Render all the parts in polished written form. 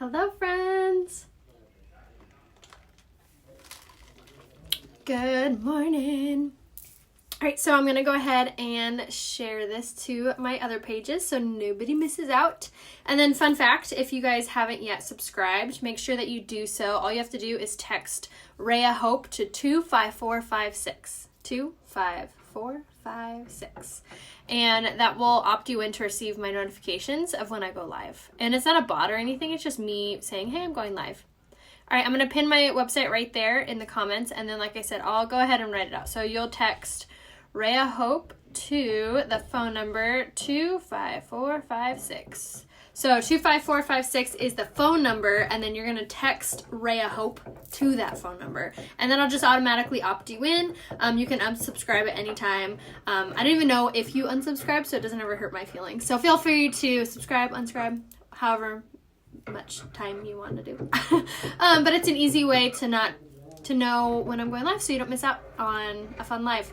Hello, friends. Good morning. All right, so I'm going to go ahead and share this to my other pages so nobody misses out. And then fun fact, if you guys haven't yet subscribed, make sure that you do so. All you have to do is text Rhea Hope to 25456. 25456. And that will opt you in to receive my notifications of when I go live. And it's not a bot or anything, it's just me saying, hey, I'm going live. All right, I'm going to pin my website right there in the comments. And then, like I said, I'll go ahead and write it out. So you'll text Rhea Hope to the phone number 25456. So 25456 is the phone number, and then you're going to text Rhea Hope to that phone number. And then I'll just automatically opt you in. You can unsubscribe at any time. I don't even know if you unsubscribe, so it doesn't ever hurt my feelings. So feel free to subscribe, unsubscribe, however much time you want to do. But it's an easy way to know when I'm going live so you don't miss out on a fun live.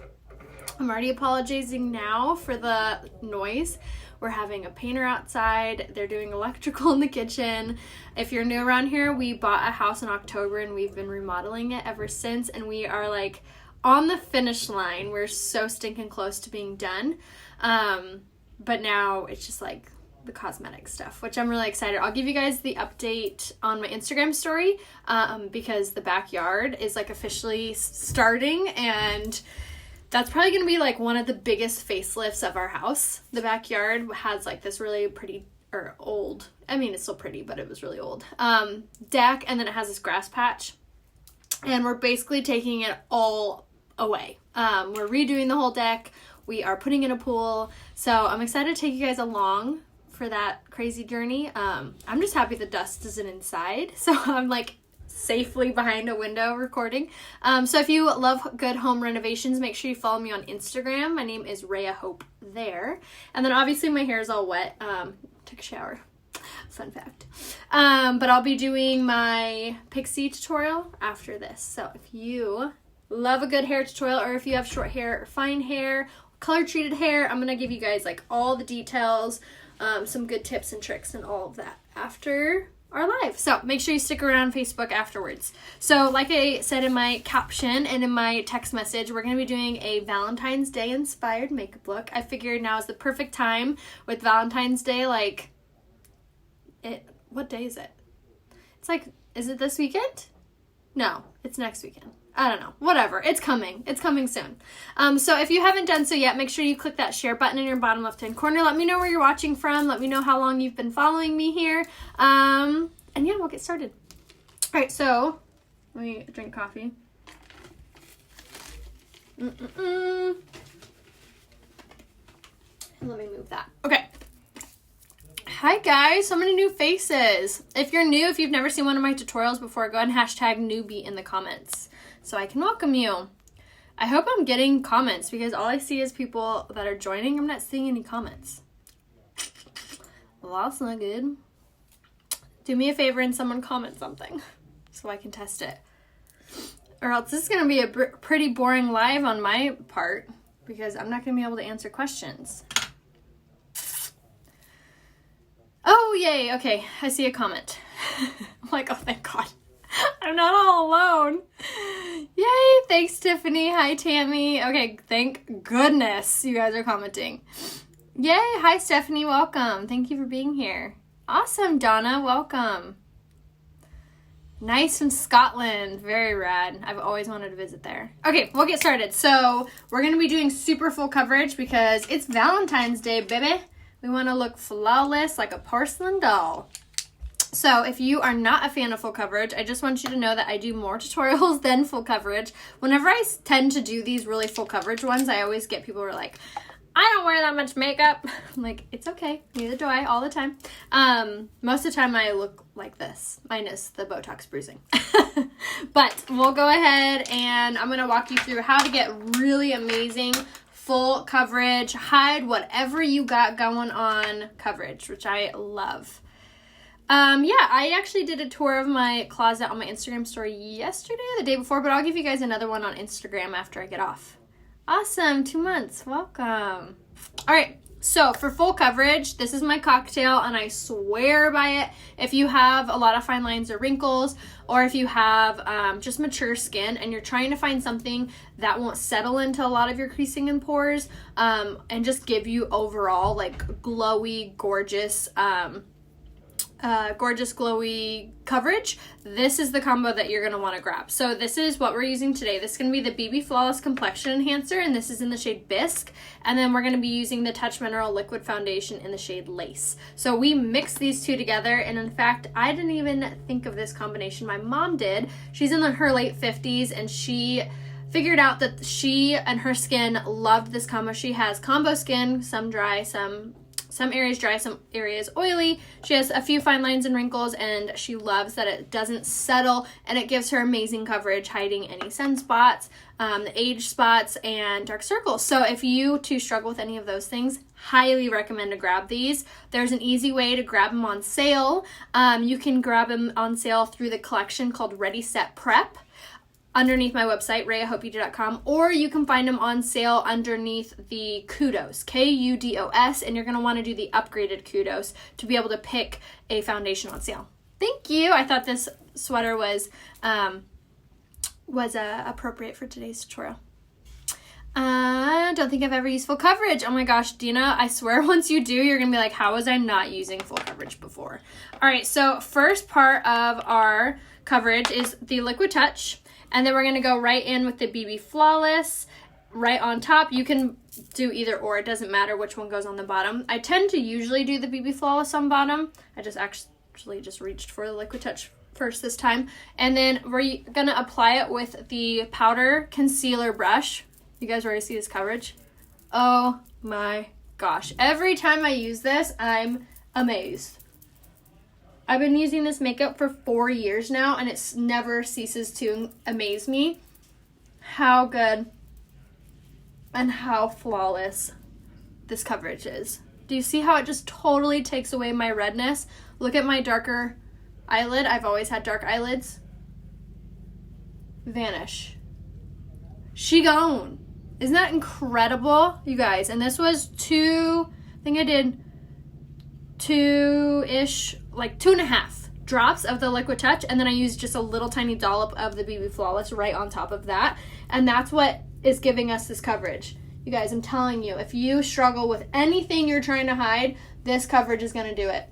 I'm already apologizing now for the noise. We're having a painter outside. They're doing electrical in the kitchen. If you're new around here, we bought a house in October and we've been remodeling it ever since. And we are like on the finish line. We're so stinking close to being done. But now it's just like the cosmetic stuff, which I'm really excited. I'll give you guys the update on my Instagram story because the backyard is like officially starting, and that's probably going to be like one of the biggest facelifts of our house. The backyard has like this really pretty, or old, I mean it's still pretty, but it was really old, deck, and then it has this grass patch, and we're basically taking it all away. We're redoing the whole deck. We are putting in a pool, so I'm excited to take you guys along for that crazy journey. I'm just happy the dust isn't inside, so I'm like safely behind a window recording. So if you love good home renovations, make sure you follow me on Instagram. My name is Rhea Hope there. And then obviously my hair is all wet. Took a shower. Fun fact. But I'll be doing my pixie tutorial after this. So if you love a good hair tutorial, or if you have short hair or fine hair, color treated hair, I'm gonna give you guys like all the details, some good tips and tricks and all of that after our live. So make sure you stick around on Facebook afterwards. So like I said in my caption and in my text message, we're going to be doing a Valentine's Day inspired makeup look. I figured now is the perfect time with Valentine's Day. Like, what day is it? It's like, is it this weekend? No, it's next weekend. I don't know. Whatever. It's coming. It's coming soon. So if you haven't done so yet, make sure you click that share button in your bottom left-hand corner. Let me know where you're watching from. Let me know how long you've been following me here. And yeah, we'll get started. All right, so let me drink coffee. Let me move that. Okay. Hi guys, so many new faces. If you're new, if you've never seen one of my tutorials before, go ahead and hashtag newbie in the comments so I can welcome you. I hope I'm getting comments because all I see is people that are joining. I'm not seeing any comments. Well, that's not good. Do me a favor and someone comment something so I can test it. Or else this is going to be a pretty boring live on my part because I'm not going to be able to answer questions. Oh, yay. Okay, I see a comment. I'm like, oh, thank God. I'm not all alone. Yay, thanks, Tiffany. Hi, Tammy. Okay, thank goodness you guys are commenting. Yay, hi, Stephanie. Welcome. Thank you for being here. Awesome, Donna. Welcome. Nice from Scotland. Very rad. I've always wanted to visit there. Okay, we'll get started. So we're going to be doing super full coverage because it's Valentine's Day, baby. We want to look flawless like a porcelain doll. So if you are not a fan of full coverage, I just want you to know that I do more tutorials than full coverage. Whenever I tend to do these really full coverage ones, I always get people who are like, I don't wear that much makeup. I'm like, it's okay. Neither do I all the time. Most of the time I look like this, minus the Botox bruising. But we'll go ahead and I'm going to walk you through how to get really amazing full coverage, hide whatever you got going on coverage, which I love. Yeah, I actually did a tour of my closet on my Instagram story yesterday, the day before, but I'll give you guys another one on Instagram after I get off. Awesome, 2 months, welcome. All right, So for full coverage, this is my cocktail, and I swear by it. If you have a lot of fine lines or wrinkles, or if you have just mature skin and you're trying to find something that won't settle into a lot of your creasing and pores, and just give you overall like glowy, gorgeous, glowy coverage, this is the combo that you're going to want to grab. So this is what we're using today. This is going to be the BB Flawless Complexion Enhancer, and this is in the shade Bisque. And then we're going to be using the Touch Mineral Liquid Foundation in the shade Lace. So we mixed these two together, and in fact, I didn't even think of this combination. My mom did. She's in her late 50s, and she figured out that she and her skin loved this combo. She has combo skin, some dry, some areas dry, some areas oily. She has a few fine lines and wrinkles, and she loves that it doesn't settle, and it gives her amazing coverage, hiding any sunspots, the age spots, and dark circles. So if you too struggle with any of those things, highly recommend to grab these. There's an easy way to grab them on sale. You can grab them on sale through the collection called Ready Set Prep underneath my website, rayahopeyoudoo.com, or you can find them on sale underneath the Kudos, Kudos, and you're going to want to do the upgraded Kudos to be able to pick a foundation on sale. Thank you. I thought this sweater was appropriate for today's tutorial. Don't think I've ever used full coverage. Oh my gosh, Dina, I swear once you do, you're going to be like, how was I not using full coverage before? All right, so first part of our coverage is the Liquid Touch. And then we're going to go right in with the BB Flawless right on top. You can do either or. It doesn't matter which one goes on the bottom. I tend to usually do the BB Flawless on bottom. I just actually just reached for the Liquid Touch first this time. And then we're going to apply it with the powder concealer brush. You guys already see this coverage? Oh my gosh. Every time I use this, I'm amazed. I've been using this makeup for 4 years now, and it never ceases to amaze me how good and how flawless this coverage is. Do you see how it just totally takes away my redness? Look at my darker eyelid. I've always had dark eyelids. Vanish. She gone. Isn't that incredible, you guys? And this was I think I did 2-ish, like 2.5 drops of the Liquid Touch, and then I used just a little tiny dollop of the BB Flawless right on top of that, and that's what is giving us this coverage. You guys, I'm telling you, if you struggle with anything you're trying to hide, this coverage is going to do it.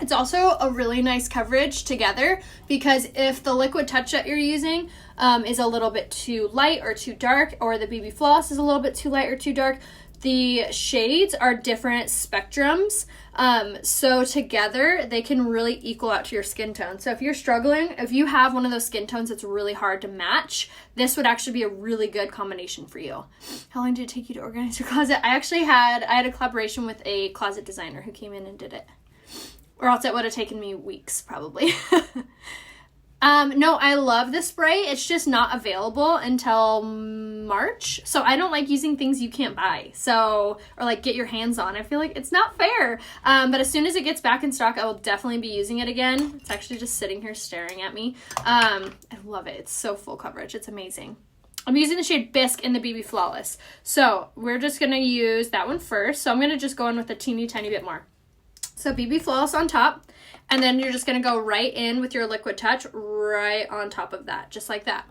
It's also a really nice coverage together, because if the Liquid Touch that you're using is a little bit too light or too dark, or the BB Floss is a little bit too light or too dark, the shades are different spectrums, so together they can really equal out to your skin tone. So if you're struggling, if you have one of those skin tones that's really hard to match, this would actually be a really good combination for you. How long did it take you to organize your closet? I had a collaboration with a closet designer who came in and did it. Or else it would have taken me weeks, probably. No, I love the spray. It's just not available until March. So I don't like using things you can't buy. Or like get your hands on. I feel like it's not fair. But as soon as it gets back in stock, I will definitely be using it again. It's actually just sitting here staring at me. I love it. It's so full coverage. It's amazing. I'm using the shade Bisque in the BB Flawless. So we're just going to use that one first. So I'm going to just go in with a teeny tiny bit more. So BB Flawless on top, and then you're just going to go right in with your Liquid Touch right on top of that, just like that.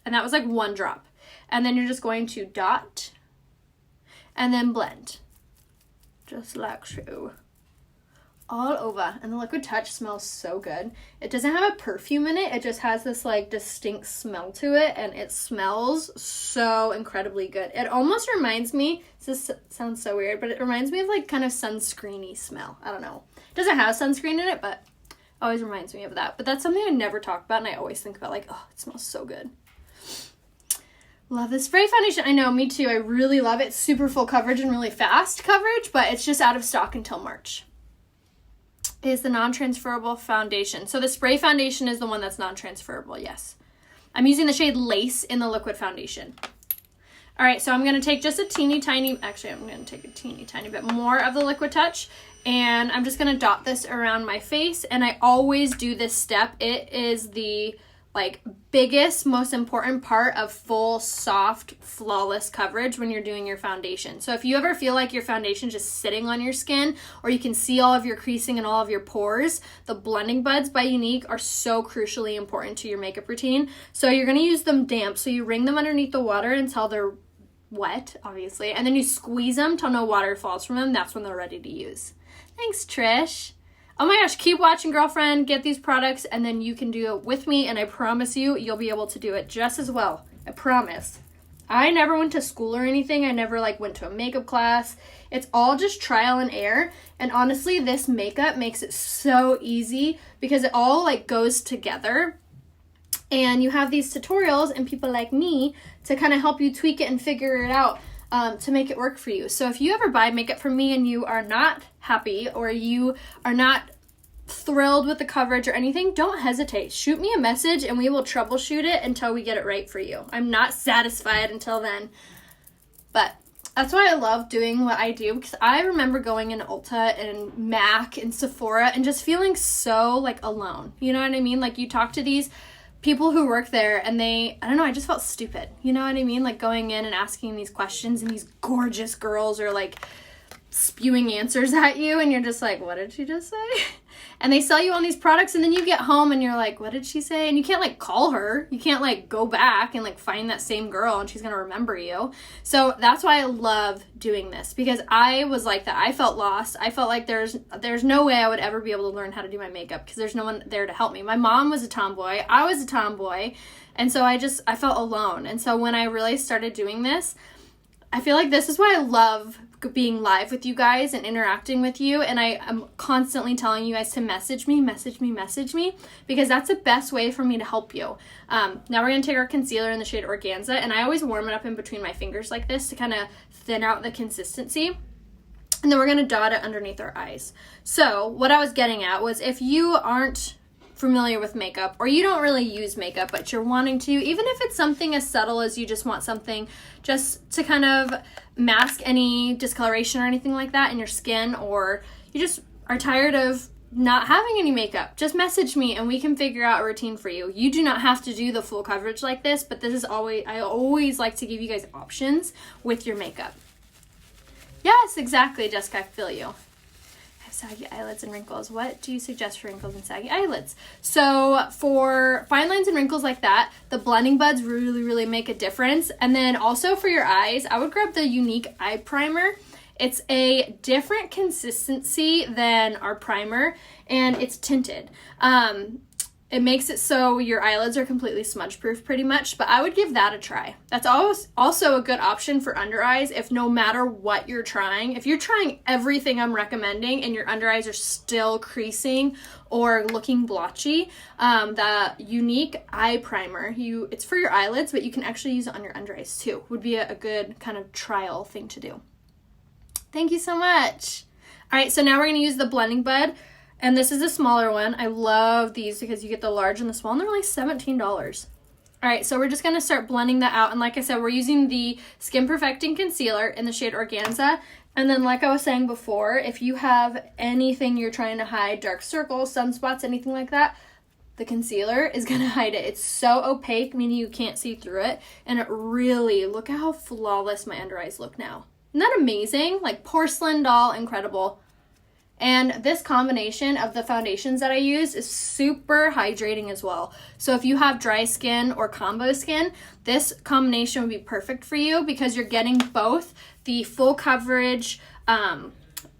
And that was like 1 drop. And then you're just going to dot and then blend, just like so, all over. And the Liquid Touch smells so good. It doesn't have a perfume in it. It just has this like distinct smell to it, and it smells so incredibly good. It almost reminds me, this sounds so weird, but it reminds me of like kind of sunscreeny smell. I don't know. It doesn't have sunscreen in it, but it always reminds me of that. But that's something I never talk about, and I always think about like, oh, it smells so good. Love this spray foundation. I know, me too. I really love it. Super full coverage and really fast coverage, but it's just out of stock until March. Is the non-transferable foundation. So the spray foundation is the one that's non-transferable, yes. I'm using the shade Lace in the liquid foundation. All right, so I'm going to take just a teeny tiny, actually I'm going to take a teeny tiny bit more of the Liquid Touch, and I'm just going to dot this around my face, and I always do this step. It is the like biggest, most important part of full, soft, flawless coverage when you're doing your foundation. So if you ever feel like your foundation just sitting on your skin, or you can see all of your creasing and all of your pores, the blending buds by Younique are so crucially important to your makeup routine. So you're going to use them damp. So you wring them underneath the water until they're wet, obviously, and then you squeeze them till no water falls from them. That's when they're ready to use. Thanks, Trish. Oh my gosh, keep watching, girlfriend. Get these products, and then you can do it with me, and I promise you, you'll be able to do it just as well. I promise. I never went to school or anything. I never, like, went to a makeup class. It's all just trial and error, and honestly, this makeup makes it so easy because it all, like, goes together, and you have these tutorials and people like me to kind of help you tweak it and figure it out to make it work for you. So if you ever buy makeup from me and you are not happy or you are not thrilled with the coverage or anything, don't hesitate. Shoot me a message and we will troubleshoot it until we get it right for you. I'm not satisfied until then. But that's why I love doing what I do, because I remember going in Ulta and MAC and Sephora and just feeling so, like, alone. You know what I mean? Like, you talk to these people who work there and I don't know, I just felt stupid. You know what I mean? Like, going in and asking these questions and these gorgeous girls are, like, spewing answers at you and you're just like, what did she just say? And they sell you on these products and then you get home and you're like, what did she say? And you can't, like, call her. You can't, like, go back and, like, find that same girl and she's gonna remember you. So that's why I love doing this, because I was like that. I felt lost. I felt like there's no way I would ever be able to learn how to do my makeup because there's no one there to help me. My mom was a tomboy. I was a tomboy. And so I felt alone. And so when I really started doing this, I feel like this is why I love being live with you guys and interacting with you, and I am constantly telling you guys to message me, because that's the best way for me to help you. Now we're going to take our concealer in the shade Organza, and I always warm it up in between my fingers like this to kind of thin out the consistency, and then we're going to dot it underneath our eyes. So what I was getting at was, if you aren't familiar with makeup, or you don't really use makeup but you're wanting to, even if it's something as subtle as you just want something just to kind of mask any discoloration or anything like that in your skin, or you just are tired of not having any makeup, just message me and we can figure out a routine for you. You do not have to do the full coverage like this, but this is I always like to give you guys options with your makeup. Yes, exactly, Jessica, I feel you. Saggy eyelids and wrinkles. What do you suggest for wrinkles and saggy eyelids? So for fine lines and wrinkles like that, the blending buds really make a difference. And then also for your eyes, I would grab the Younique eye primer. It's a different consistency than our primer, and it's tinted. It makes it so your eyelids are completely smudge proof pretty much, but I would give that a try. That's also a good option for under eyes if no matter what you're trying. If you're trying everything I'm recommending and your under eyes are still creasing or looking blotchy, the Younique eye primer, it's for your eyelids, but you can actually use it on your under eyes too. Would be a good kind of trial thing to do. Thank you so much. All right, so now we're gonna use the blending bud. And this is a smaller one. I love these because you get the large and the small, and they're only $17. All right, so we're just going to start blending that out. And like I said, we're using the Skin Perfecting Concealer in the shade Organza. And then like I was saying before, if you have anything you're trying to hide, dark circles, sunspots, anything like that, the concealer is going to hide it. It's so opaque, meaning you can't see through it. And it really, look at how flawless my under eyes look now. Isn't that amazing? Like porcelain doll, incredible. And this combination of the foundations that I use is super hydrating as well. So if you have dry skin or combo skin, this combination would be perfect for you because you're getting both the full coverage.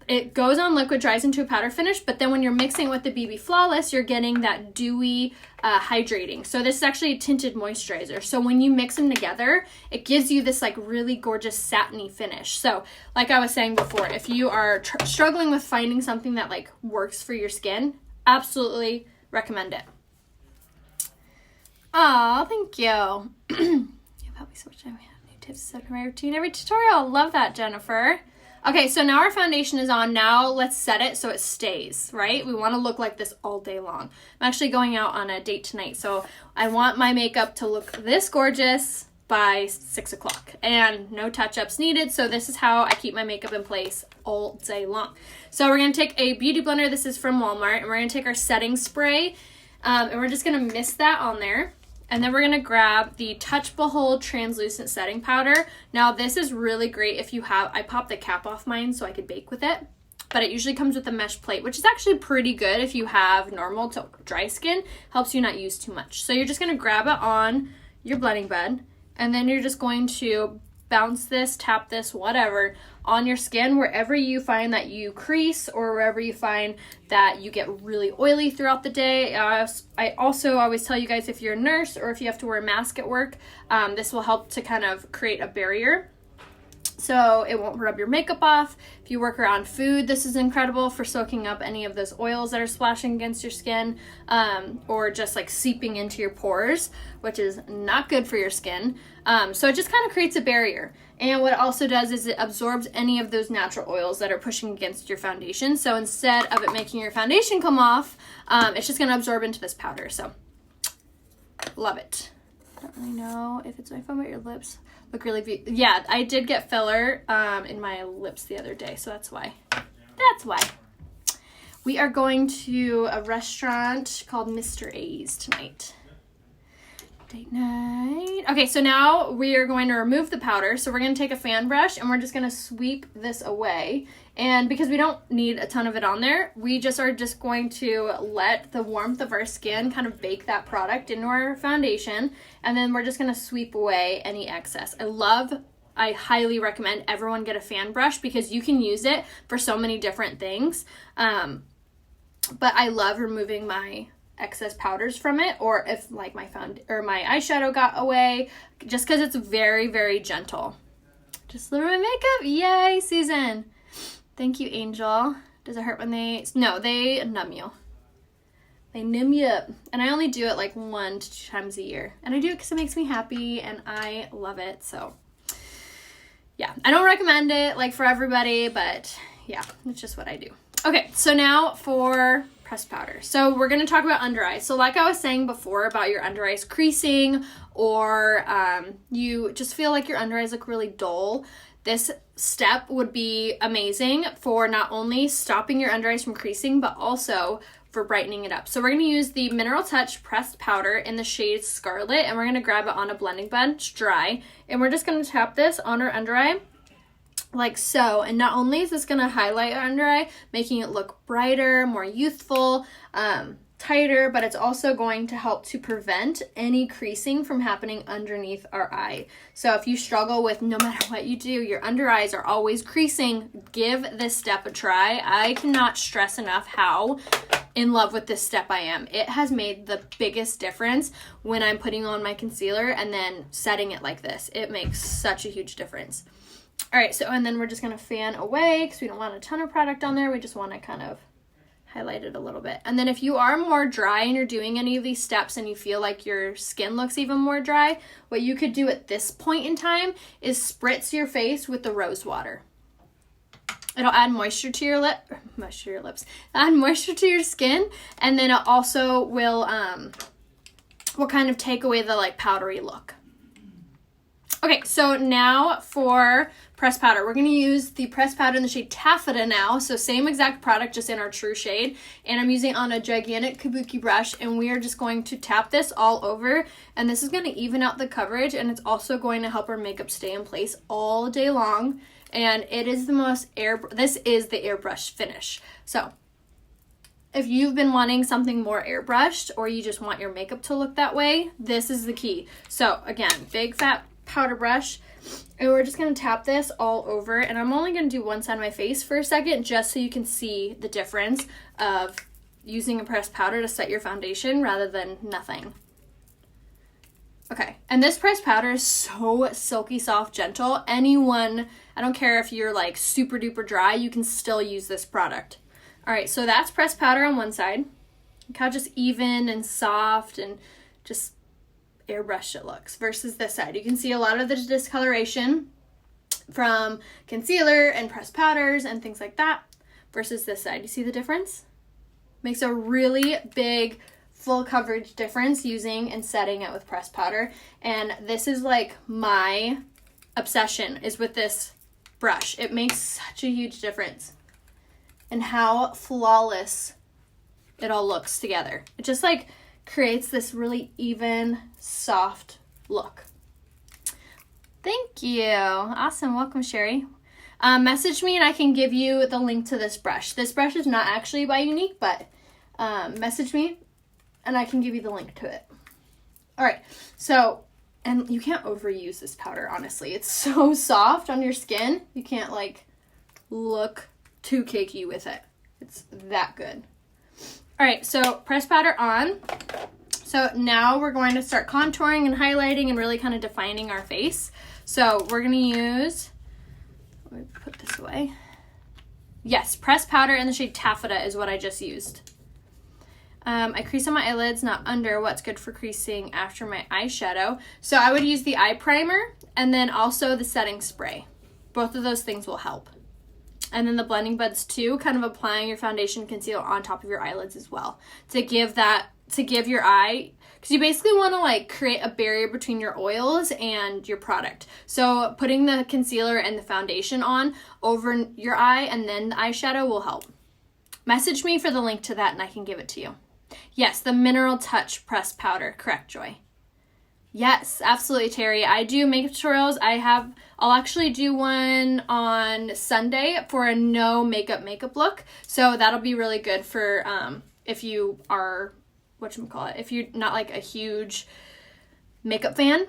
It goes on liquid, dries into a powder finish, but then when you're mixing with the BB Flawless, you're getting that dewy hydrating. So this is actually a tinted moisturizer. So when you mix them together, it gives you this like really gorgeous satiny finish. So like I was saying before, if you are struggling with finding something that like works for your skin, absolutely recommend it. Oh, thank you. You've helped me so much. I have new tips to set my routine every tutorial. Love that, Jennifer. Okay, so now our foundation is on. Now let's set it so it stays, right? We want to look like this all day long. I'm actually going out on a date tonight, so I want my makeup to look this gorgeous by 6 o'clock and no touch-ups needed. So this is how I keep my makeup in place all day long. So we're going to take a beauty blender. This is from Walmart, and we're going to take our setting spray, and we're just going to mist that on there. And then we're going to grab the Touch Behold Translucent Setting Powder. Now this is really great if you have, I popped the cap off mine so I could bake with it. But it usually comes with a mesh plate, which is actually pretty good if you have normal to dry skin. Helps you not use too much. So you're just going to grab it on your blending bed, and then you're just going to bounce this, tap this, whatever, on your skin wherever you find that you crease or wherever you find that you get really oily throughout the day. I also always tell you guys, if you're a nurse or if you have to wear a mask at work, this will help to kind of create a barrier so it won't rub your makeup off. If you work around food, this is incredible for soaking up any of those oils that are splashing against your skin, or just like seeping into your pores, which is not good for your skin. So it just kind of creates a barrier. And what it also does is it absorbs any of those natural oils that are pushing against your foundation. So instead of it making your foundation come off, it's just going to absorb into this powder. So love it. I don't really know if it's my phone, but your lips look really beautiful. Yeah, I did get filler in my lips the other day, so that's why. That's why. We are going to a restaurant called Mr. A's tonight. Date night. Okay, so now we are going to remove the powder. So we're going to take a fan brush and we're just going to sweep this away. And because we don't need a ton of it on there, we just are just going to let the warmth of our skin kind of bake that product into our foundation. And then we're just going to sweep away any excess. I highly recommend everyone get a fan brush because you can use it for so many different things. But I love removing my excess powders from it, or if like my eyeshadow got away, just because it's very, very gentle. Just little makeup. Yay, Susan. Thank you, Angel. Does it hurt when no, they numb you. They numb you up. And I only do it like 1 to 2 times a year. And I do it because it makes me happy and I love it. So yeah, I don't recommend it like for everybody, but yeah, it's just what I do. Okay, so now for pressed powder. So we're going to talk about under eyes. So like I was saying before about your under eyes creasing, or you just feel like your under eyes look really dull, this step would be amazing for not only stopping your under eyes from creasing, but also for brightening it up. So we're going to use the Mineral Touch pressed powder in the shade Scarlet, and we're going to grab it on a blending bench dry, and we're just going to tap this on our under eye like so. And not only is this going to highlight our under eye, making it look brighter, more youthful, tighter, but it's also going to help to prevent any creasing from happening underneath our eye. So if you struggle with, no matter what you do, your under eyes are always creasing, give this step a try. I cannot stress enough how in love with this step I am. It has made the biggest difference when I'm putting on my concealer and then setting it like this. It makes such a huge difference. All right, so and then we're just going to fan away because we don't want a ton of product on there. We just want to kind of highlight it a little bit. And then if you are more dry and you're doing any of these steps and you feel like your skin looks even more dry, what you could do at this point in time is spritz your face with the rose water. It'll add moisture to your lips, add moisture to your skin, and then it also will kind of take away the like powdery look. Okay, so now for pressed powder. We're going to use the pressed powder in the shade Taffeta now. So same exact product, just in our true shade. And I'm using on a gigantic kabuki brush. And we are just going to tap this all over. And this is going to even out the coverage. And it's also going to help our makeup stay in place all day long. And it is the most this is the airbrush finish. So if you've been wanting something more airbrushed, or you just want your makeup to look that way, this is the key. So again, big fat powder brush, and we're just going to tap this all over, and I'm only going to do one side of my face for a second just so you can see the difference of using a pressed powder to set your foundation rather than nothing. Okay, and this pressed powder is so silky soft, gentle. Anyone, I don't care if you're like super duper dry, you can still use this product. All right, so that's pressed powder on one side. Look how just even and soft and just airbrushed it looks, versus this side. You can see a lot of the discoloration from concealer and pressed powders and things like that versus this side. You see the difference? Makes a really big full coverage difference using and setting it with pressed powder. And this is like my obsession is with this brush. It makes such a huge difference in how flawless it all looks together. It just like creates this really even, soft look. Thank you. Awesome. Welcome, Sherry. Message me and I can give you the link to this brush. This brush is not actually by Unique, but message me and I can give you the link to it. All right. So, and you can't overuse this powder, honestly. It's so soft on your skin. You can't like look too cakey with it. It's that good. All right. So press powder on. So now we're going to start contouring and highlighting and really kind of defining our face. So we're going to use, let me put this away. Yes, pressed powder in the shade Taffeta is what I just used. I crease on my eyelids, not under. What's good for creasing after my eyeshadow? So I would use the eye primer and then also the setting spray. Both of those things will help. And then the blending buds too, kind of applying your foundation concealer on top of your eyelids as well. To give your eye, because you basically want to like create a barrier between your oils and your product. So putting the concealer and the foundation on over your eye and then the eyeshadow will help. Message me for the link to that and I can give it to you. Yes, the Mineral Touch pressed powder. Correct, Joy. Yes, absolutely, Terry. I do makeup tutorials. I'll actually do one on Sunday for a no makeup look. So that'll be really good for if you are, if you're not like a huge makeup fan.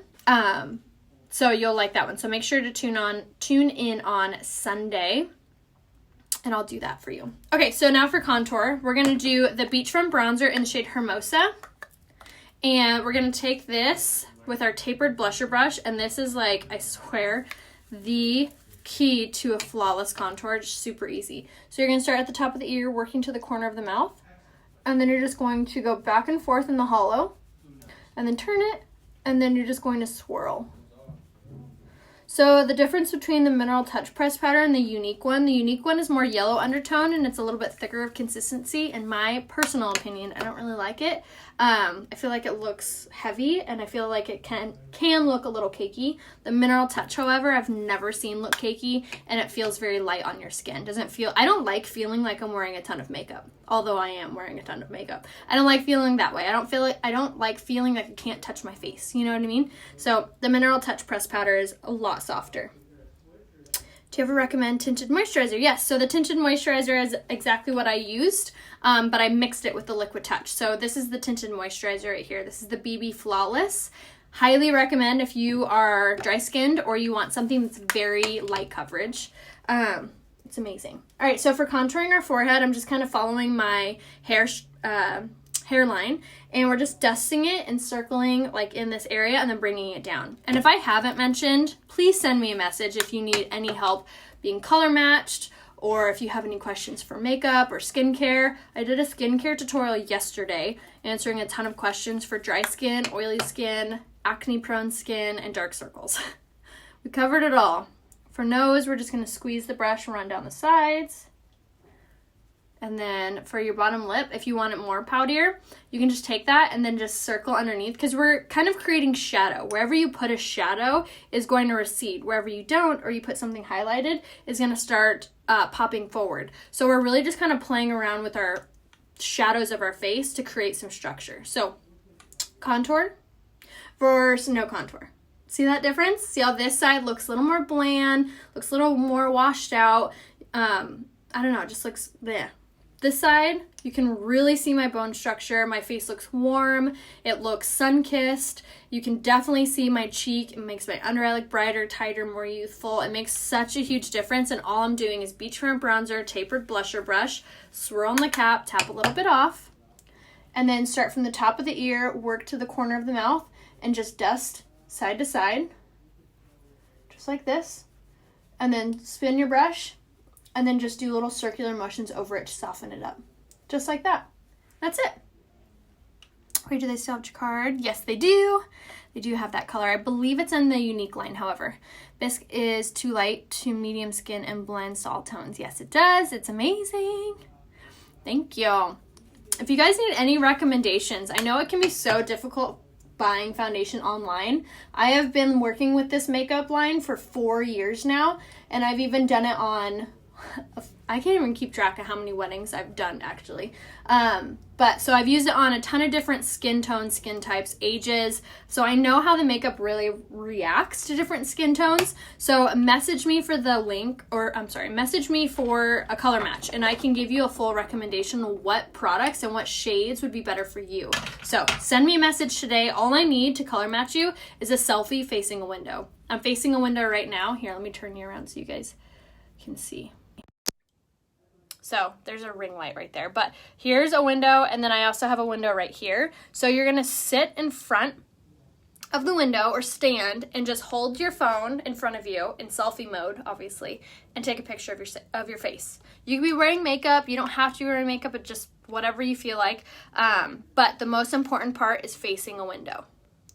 So you'll like that one. So make sure to tune in on Sunday. And I'll do that for you. Okay, so now for contour, we're going to do the beachfront bronzer in the shade Hermosa. And we're going to take this with our tapered blusher brush. And this is like, I swear, the key to a flawless contour. Just super easy. So you're going to start at the top of the ear, working to the corner of the mouth. And then you're just going to go back and forth in the hollow. And then turn it. And then you're just going to swirl. So the difference between the Mineral Touch pressed powder and the Unique one is more yellow undertone and it's a little bit thicker of consistency. In my personal opinion, I don't really like it. I feel like it looks heavy and I feel like it can look a little cakey. The Mineral Touch, however, I've never seen look cakey and it feels very light on your skin. I don't like feeling like I'm wearing a ton of makeup, although I am wearing a ton of makeup. I don't like feeling that way. I don't like feeling like I can't touch my face. You know what I mean? So the Mineral Touch pressed powder is a lot softer. Do you ever recommend tinted moisturizer? Yes, so the tinted moisturizer is exactly what I used, but I mixed it with the Liquid Touch. So this is the tinted moisturizer right here. This is the BB Flawless. Highly recommend if you are dry skinned or you want something that's very light coverage. It's amazing. All right, so for contouring our forehead, I'm just kind of following my hairline and we're just dusting it and circling like in this area and then bringing it down. And if I haven't mentioned, please send me a message if you need any help being color matched or if you have any questions for makeup or skincare. I did a skincare tutorial yesterday answering a ton of questions for dry skin, oily skin, acne prone skin, and dark circles. We covered it all. For nose, we're just going to squeeze the brush and run down the sides. And then for your bottom lip, if you want it more powdier, you can just take that and then just circle underneath because we're kind of creating shadow. Wherever you put a shadow is going to recede. Wherever you don't or you put something highlighted is going to start popping forward. So we're really just kind of playing around with our shadows of our face to create some structure. So contour versus no contour. See that difference? See how this side looks a little more bland, looks a little more washed out. I don't know, it just looks bleh. This side, you can really see my bone structure. My face looks warm. It looks sun-kissed. You can definitely see my cheek. It makes my under eye look brighter, tighter, more youthful. It makes such a huge difference. And all I'm doing is beachfront bronzer, tapered blusher brush, swirl in the cap, tap a little bit off, and then start from the top of the ear, work to the corner of the mouth, and just dust side to side, just like this. And then spin your brush. And then just do little circular motions over it to soften it up. Just like that. That's it. Wait, do they still have Jacquard? Yes, they do. They do have that color. I believe it's in the Unique line, however. Bisque is too light to medium skin and blends all tones. Yes, it does. It's amazing. Thank you. If you guys need any recommendations, I know it can be so difficult buying foundation online. I have been working with this makeup line for 4 years now, and I've even done it on I can't even keep track of how many weddings I've done, actually. But so I've used it on a ton of different skin tones, skin types, ages. So I know how the makeup really reacts to different skin tones. So message me for the link, or I'm sorry, message me for a color match, and I can give you a full recommendation of what products and what shades would be better for you. So send me a message today. All I need to color match you is a selfie facing a window. I'm facing a window right now. Here, let me turn you around so you guys can see. So there's a ring light right there, but here's a window, and then I also have a window right here. So you're gonna sit in front of the window or stand and just hold your phone in front of you in selfie mode, obviously, and take a picture of your face. You can be wearing makeup. You don't have to be wearing makeup, but just whatever you feel like. But the most important part is facing a window.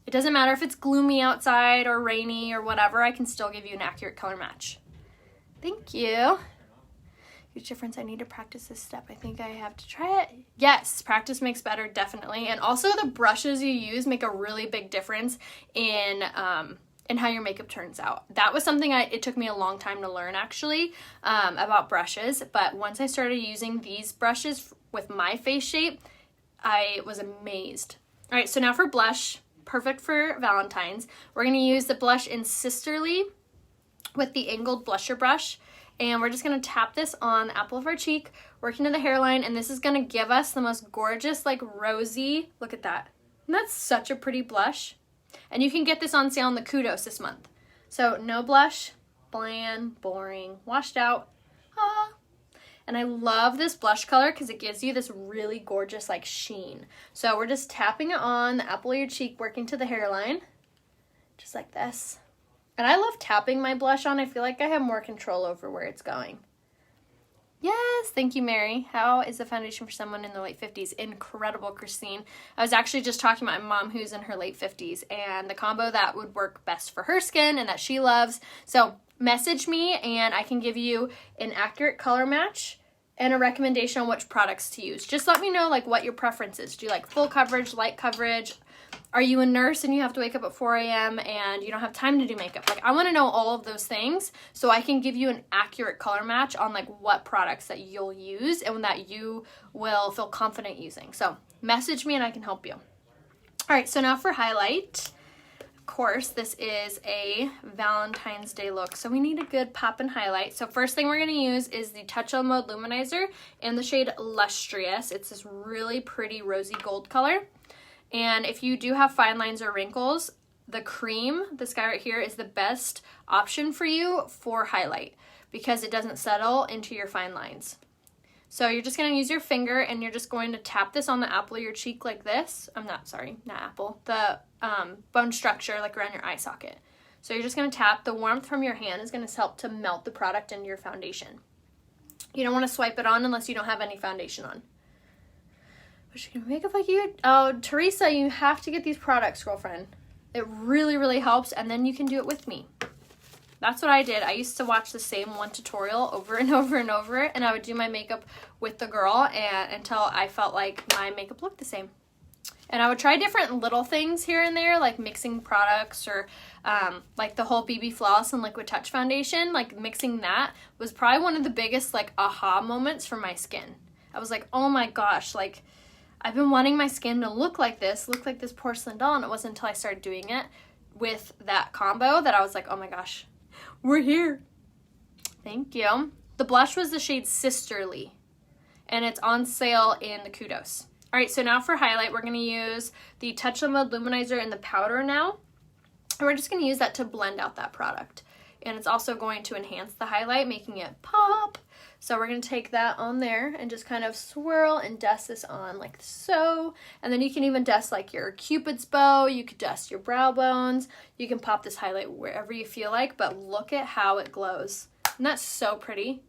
It doesn't matter if it's gloomy outside or rainy or whatever, I can still give you an accurate color match. Thank you. Huge difference. I need to practice this step. I think I have to try it. Yes, practice makes better, definitely. And also the brushes you use make a really big difference in how your makeup turns out. That was something it took me a long time to learn, actually, about brushes. But once I started using these brushes with my face shape, I was amazed. All right, so now for blush, perfect for Valentine's. We're going to use the blush in Sisterly with the angled blusher brush. And we're just going to tap this on the apple of our cheek, working to the hairline, and this is going to give us the most gorgeous, like, rosy, look at that. And that's such a pretty blush. And you can get this on sale in the Kudos this month. So no blush, bland, boring, washed out. Ah. And I love this blush color because it gives you this really gorgeous, like, sheen. So we're just tapping it on the apple of your cheek, working to the hairline, just like this. And I love tapping my blush on. I feel like I have more control over where it's going. Yes, thank you, Mary. How is the foundation for someone in their late 50s? Incredible, Christine. I was actually just talking about my mom who's in her late 50s and the combo that would work best for her skin and that she loves. So message me and I can give you an accurate color match and a recommendation on which products to use. Just let me know, like, what your preference is. Do you like full coverage, light coverage? Are you a nurse and you have to wake up at 4 a.m. and you don't have time to do makeup? Like, I want to know all of those things so I can give you an accurate color match on, like, what products that you'll use and that you will feel confident using. So message me and I can help you. All right, so now for highlight. Of course, this is a Valentine's Day look, so we need a good pop and highlight. So first thing we're going to use is the Touch of Mode Luminizer in the shade Lustrous. It's this really pretty rosy gold color. And if you do have fine lines or wrinkles, the cream, this guy right here, is the best option for you for highlight because it doesn't settle into your fine lines. So you're just going to use your finger and you're just going to tap this on the apple of your cheek like this. Not apple. The bone structure, like around your eye socket. So you're just going to tap. The warmth from your hand is going to help to melt the product into your foundation. You don't want to swipe it on unless you don't have any foundation on. She can make up like you. Oh, Teresa, you have to get these products, girlfriend. It really, really helps, and then you can do it with me. That's what I did. I used to watch the same one tutorial over and over and over, and I would do my makeup with the girl until I felt like my makeup looked the same. And I would try different little things here and there, like mixing products or like the whole BB Floss and Liquid Touch foundation. Like mixing that was probably one of the biggest, like, aha moments for my skin. I was like, oh my gosh, like, I've been wanting my skin to look like this porcelain doll, and it wasn't until I started doing it with that combo that I was like, oh my gosh, we're here. Thank you. The blush was the shade Sisterly, and it's on sale in the Kudos. All right, so now for highlight, we're going to use the Touch of Mode Luminizer in the powder now, and we're just going to use that to blend out that product. And it's also going to enhance the highlight, making it pop. So we're going to take that on there and just kind of swirl and dust this on like so. And then you can even dust like your Cupid's bow. You could dust your brow bones. You can pop this highlight wherever you feel like, but look at how it glows. And that's so pretty.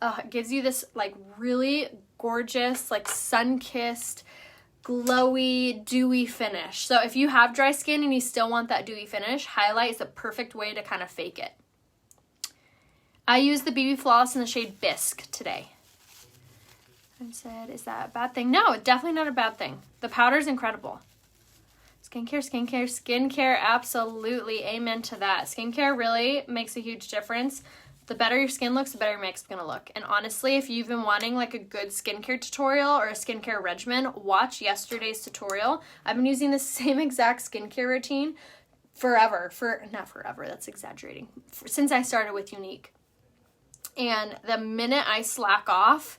It gives you this like really gorgeous, like sun-kissed, glowy, dewy finish. So if you have dry skin and you still want that dewy finish, highlight is the perfect way to kind of fake it. I used the BB Floss in the shade Bisque today. I said, is that a bad thing? No, it's definitely not a bad thing. The powder is incredible. Skincare, absolutely. Amen to that. Skincare really makes a huge difference The better your skin looks, the better your makeup's gonna look. And honestly, if you've been wanting like a good skincare tutorial or a skincare regimen, watch yesterday's tutorial. I've been using the same exact skincare routine not forever, that's exaggerating, since I started with Unique. And the minute I slack off,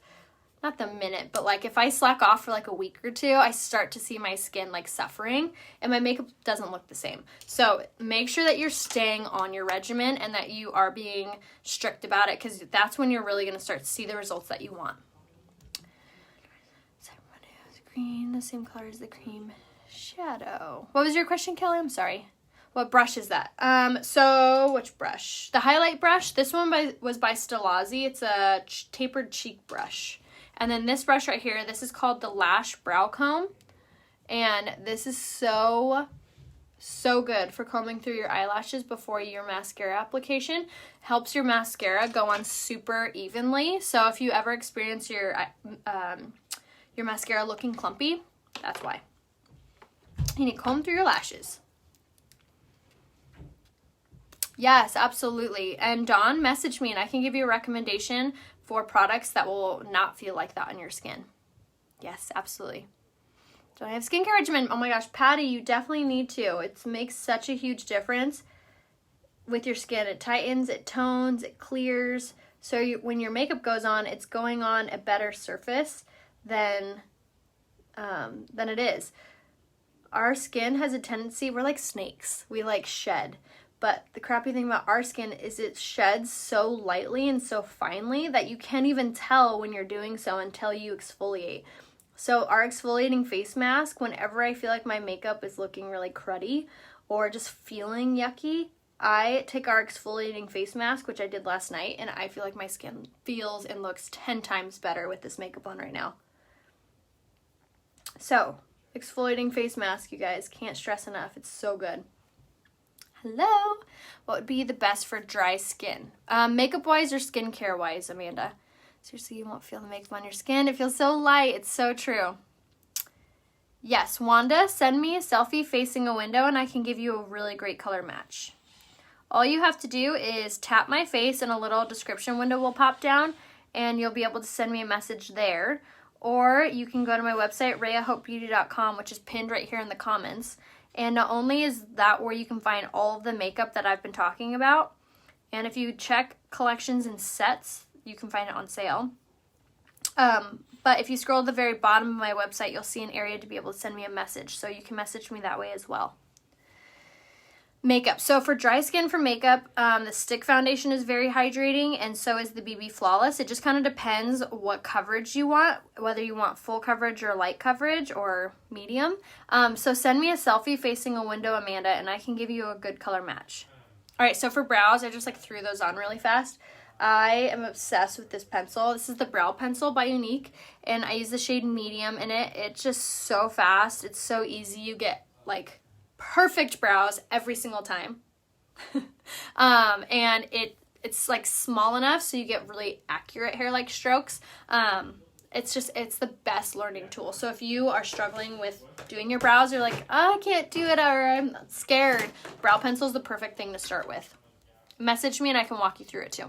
not the minute, but like if I slack off for like a week or two, I start to see my skin like suffering and my makeup doesn't look the same. So make sure that you're staying on your regimen and that you are being strict about it, because that's when you're really going to start to see the results that you want. Green, the same color as the cream shadow. What was your question, Kelly? I'm sorry. What brush is that? So which brush? The highlight brush. This one was by Stilazzi. It's a tapered cheek brush. And then this brush right here, this is called the Lash Brow Comb. And this is so good for combing through your eyelashes before your mascara application. Helps your mascara go on super evenly. So if you ever experience your mascara looking clumpy, that's why. You need to comb through your lashes. Yes, absolutely. And Dawn, message me and I can give you a recommendation for products that will not feel like that on your skin. Yes, absolutely. Do I have skincare regimen? Oh my gosh, Patty, you definitely need to. It makes such a huge difference with your skin. It tightens, it tones, it clears. So when your makeup goes on, it's going on a better surface than it is. Our skin has a tendency, we're like snakes. We like shed. But the crappy thing about our skin is it sheds so lightly and so finely that you can't even tell when you're doing so until you exfoliate. So our exfoliating face mask, whenever I feel like my makeup is looking really cruddy or just feeling yucky, I take our exfoliating face mask, which I did last night, and I feel like my skin feels and looks 10 times better with this makeup on right now. So, exfoliating face mask, you guys, can't stress enough. It's so good. Hello. What would be the best for dry skin? Makeup-wise or skincare-wise, Amanda? Seriously, you won't feel the makeup on your skin. It feels so light. It's so true. Yes, Wanda, send me a selfie facing a window and I can give you a really great color match. All you have to do is tap my face and a little description window will pop down and you'll be able to send me a message there. Or you can go to my website, rayahopebeauty.com, which is pinned right here in the comments. And not only is that where you can find all of the makeup that I've been talking about, and if you check collections and sets, you can find it on sale. But if you scroll to the very bottom of my website, you'll see an area to be able to send me a message. So you can message me that way as well. Makeup. So for dry skin for makeup, the stick foundation is very hydrating, and so is the BB Flawless. It just kind of depends what coverage you want, whether you want full coverage or light coverage or medium. So send me a selfie facing a window, Amanda, and I can give you a good color match. All right, so for brows, I just like threw those on really fast. I am obsessed with this pencil. This is the Brow Pencil by Unique, and I use the shade Medium in it. It's just so fast. It's so easy. You get like perfect brows every single time. And it's like small enough so you get really accurate hair-like strokes. It's the best learning tool. So if you are struggling with doing your brows, you're like, oh, I can't do it, or I'm scared, Brow Pencil is the perfect thing to start with. Message me and I can walk you through it too.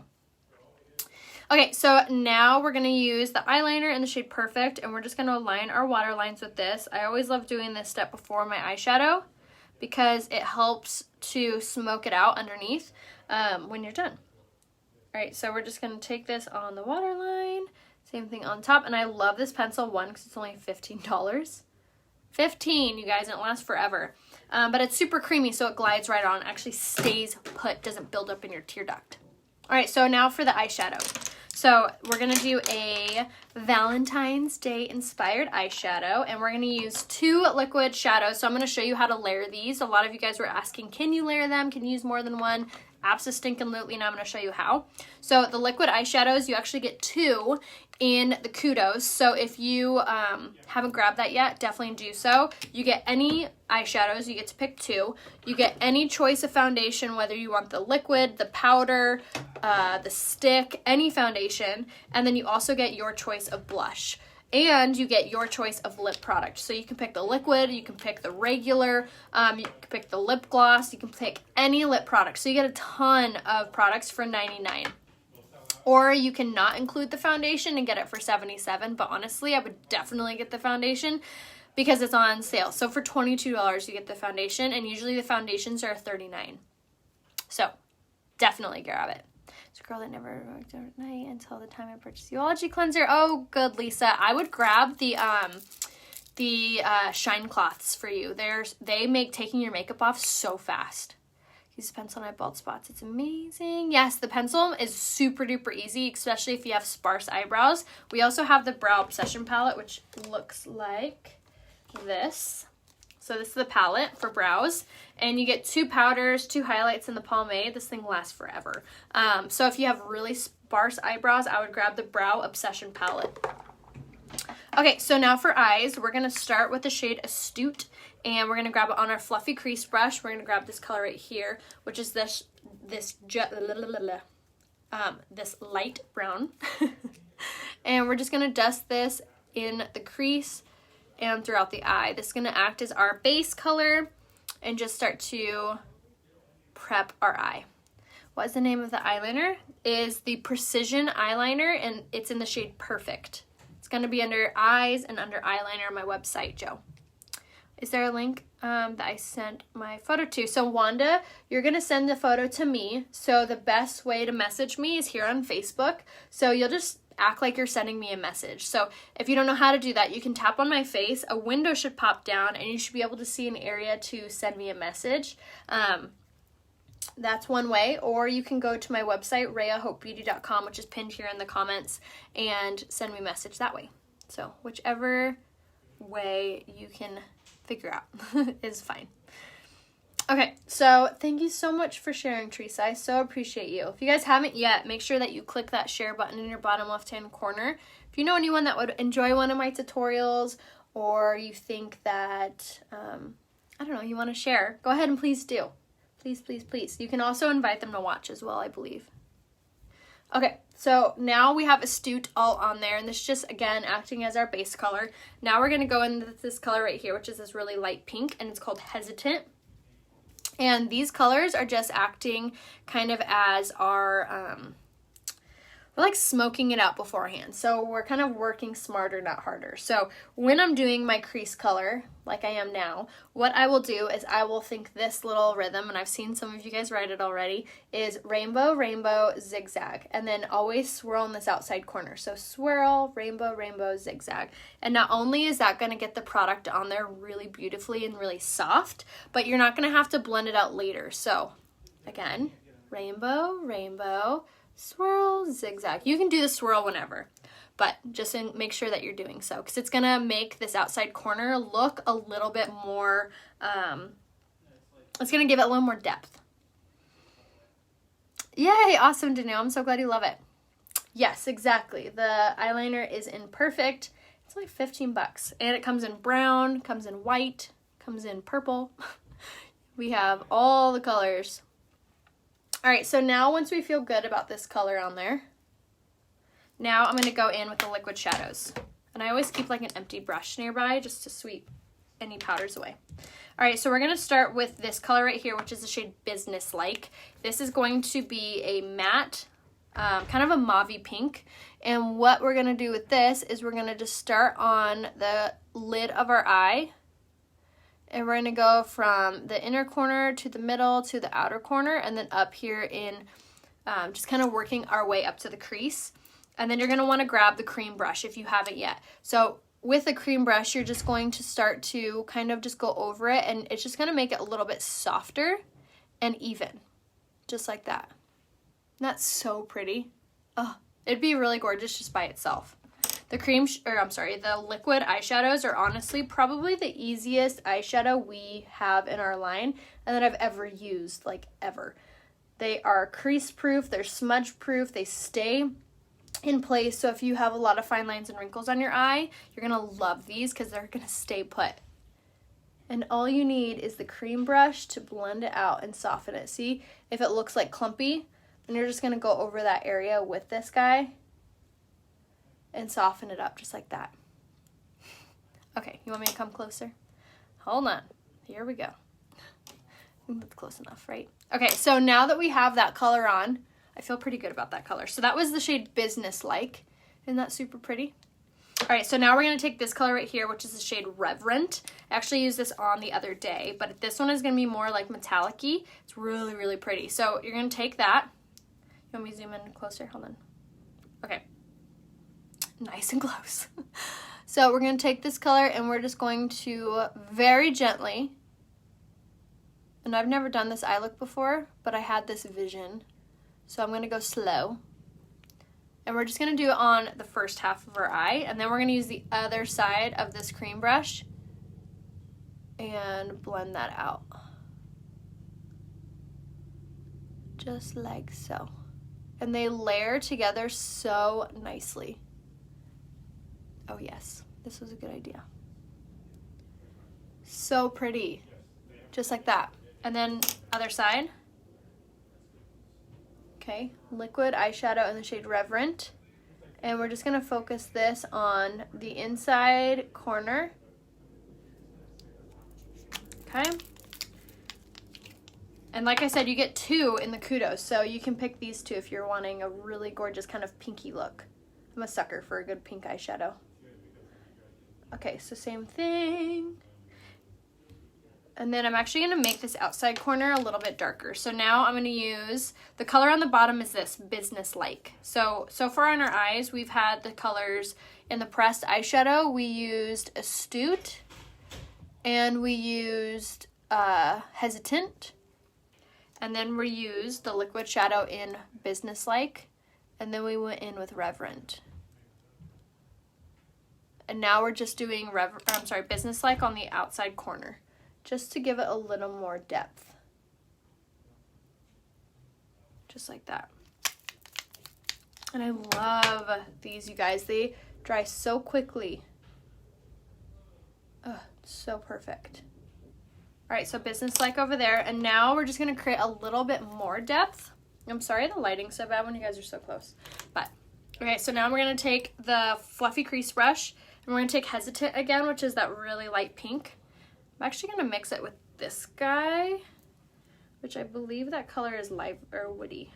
Okay, so now we're going to use the eyeliner in the shade Perfect, and we're just going to align our water lines with this. I always love doing this step before my eyeshadow because it helps to smoke it out underneath when you're done. All right, so we're just going to take this on the waterline, same thing on top, and I love this pencil, one, because it's only $15. $15, you guys, and it lasts forever. But it's super creamy, so it glides right on, actually stays put, doesn't build up in your tear duct. All right, so now for the eyeshadow. So we're going to do a Valentine's Day inspired eyeshadow, and we're going to use 2 liquid shadows. So I'm going to show you how to layer these. A lot of you guys were asking, can you layer them? Can you use more than one? Abso-stinkin-lutely, now I'm going to show you how. So the liquid eyeshadows, you actually get 2 in the Kudos. So if you haven't grabbed that yet, definitely do so. You get any eyeshadows, you get to pick 2. You get any choice of foundation, whether you want the liquid, the powder, the stick, any foundation. And then you also get your choice of blush. And you get your choice of lip product. So you can pick the liquid, you can pick the regular, you can pick the lip gloss, you can pick any lip product. So you get a ton of products for $99. Or you can not include the foundation and get it for $77, but honestly, I would definitely get the foundation because it's on sale. So for $22, you get the foundation, and usually the foundations are $39. So definitely grab it. It's a girl that never worked overnight until the time I purchased the Eulogy cleanser. Oh, good, Lisa. I would grab the shine cloths for you. They make taking your makeup off so fast. Use a pencil on my bald spots. It's amazing. Yes, the pencil is super duper easy, especially if you have sparse eyebrows. We also have the Brow Obsession palette, which looks like this. So this is the palette for brows, and you get 2 powders, 2 highlights, and the pomade. This thing lasts forever. So if you have really sparse eyebrows, I would grab the Brow Obsession palette. Okay, so now for eyes, we're going to start with the shade Astute, and we're going to grab it on our fluffy crease brush. We're going to grab this color right here, which is this light brown. And we're just going to dust this in the crease and throughout the eye. This is going to act as our base color and just start to prep our eye. What is the name of the eyeliner? Is the Precision eyeliner, and it's in the shade Perfect. It's going to be under eyes and under eyeliner on my website, Joe. Is there a link that I sent my photo to? So Wanda, you're going to send the photo to me. So the best way to message me is here on Facebook. So you'll just act like you're sending me a message. So if you don't know how to do that, you can tap on my face, a window should pop down, and you should be able to see an area to send me a message. That's one way. Or you can go to my website, RheaHopeBeauty.com, which is pinned here in the comments, and send me a message that way. So whichever way you can figure out is fine. Okay, so thank you so much for sharing, Teresa. I so appreciate you. If you guys haven't yet, make sure that you click that share button in your bottom left-hand corner. If you know anyone that would enjoy one of my tutorials, or you think that, I don't know, you want to share, go ahead and please do. Please, please, please. You can also invite them to watch as well, I believe. Okay, so now we have Astute all on there, and this is just, again, acting as our base color. Now we're going to go into this color right here, which is this really light pink, and it's called Hesitant. And these colors are just acting kind of as our, we're like smoking it out beforehand. So we're kind of working smarter, not harder. So when I'm doing my crease color, like I am now, what I will do is I will think this little rhythm, and I've seen some of you guys write it already, is rainbow, rainbow, zigzag. And then always swirl in this outside corner. So swirl, rainbow, rainbow, zigzag. And not only is that going to get the product on there really beautifully and really soft, but you're not going to have to blend it out later. So again, rainbow, rainbow, swirl, zigzag. You can do the swirl whenever, but just make sure that you're doing so, because it's going to make this outside corner look a little bit more, it's going to give it a little more depth. Yay, awesome, Danielle. I'm so glad you love it. Yes, exactly. The eyeliner is in Perfect. It's like $15, and it comes in brown, comes in white, comes in purple. We have all the colors. All right, so now once we feel good about this color on there, now I'm going to go in with the liquid shadows. And I always keep like an empty brush nearby just to sweep any powders away. All right, so we're going to start with this color right here, which is the shade Businesslike. This is going to be a matte, kind of a mauve-y pink. And what we're going to do with this is we're going to just start on the lid of our eye. And we're going to go from the inner corner to the middle to the outer corner, and then up here in just kind of working our way up to the crease. And then you're going to want to grab the cream brush if you haven't yet. So with the cream brush, you're just going to start to kind of just go over it, and it's just going to make it a little bit softer and even, just like that. And that's so pretty. Oh, it'd be really gorgeous just by itself. The the liquid eyeshadows are honestly probably the easiest eyeshadow we have in our line and that I've ever used, like ever. They are crease proof, they're smudge proof, they stay in place. So if you have a lot of fine lines and wrinkles on your eye, you're gonna love these because they're gonna stay put. And all you need is the cream brush to blend it out and soften it. See, if it looks like clumpy, then you're just gonna go over that area with this guy and soften it up just like that. Okay, you want me to come closer? Hold on. Here we go. I think that's close enough, right? Okay, so now that we have that color on, I feel pretty good about that color. So that was the shade Businesslike. Isn't that super pretty? All right, so now we're going to take this color right here, which is the shade Reverent. I actually used this on the other day, but this one is going to be more like metallic-y. It's really, really pretty. So you're going to take that. You want me to zoom in closer? Hold on. Okay. Nice and close. So we're going to take this color and we're just going to very gently, and I've never done this eye look before, but I had this vision. So I'm going to go slow. And we're just going to do it on the first half of our eye. And then we're going to use the other side of this cream brush and blend that out. Just like so. And they layer together so nicely. Oh yes, this was a good idea. So pretty. Just like that. And then other side. Okay, liquid eyeshadow in the shade Reverent. And we're just going to focus this on the inside corner. Okay. And like I said, you get 2 in the kudos, so you can pick these 2 if you're wanting a really gorgeous kind of pinky look. I'm a sucker for a good pink eyeshadow. Okay, so same thing. And then I'm actually going to make this outside corner a little bit darker. So now I'm going to use, the color on the bottom is this, Businesslike. So far on our eyes, we've had the colors in the pressed eyeshadow. We used Astute, and we used Hesitant. And then we used the liquid shadow in Businesslike. And then we went in with Reverent. And now we're just doing Businesslike on the outside corner, just to give it a little more depth. Just like that. And I love these, you guys. They dry so quickly. Ugh, so perfect. All right, so Businesslike over there. And now we're just going to create a little bit more depth. I'm sorry the lighting's so bad when you guys are so close. But, okay, so now we're going to take the fluffy crease brush, and we're going to take Hesitant again, which is that really light pink. I'm actually going to mix it with this guy, which I believe that color is live or woody.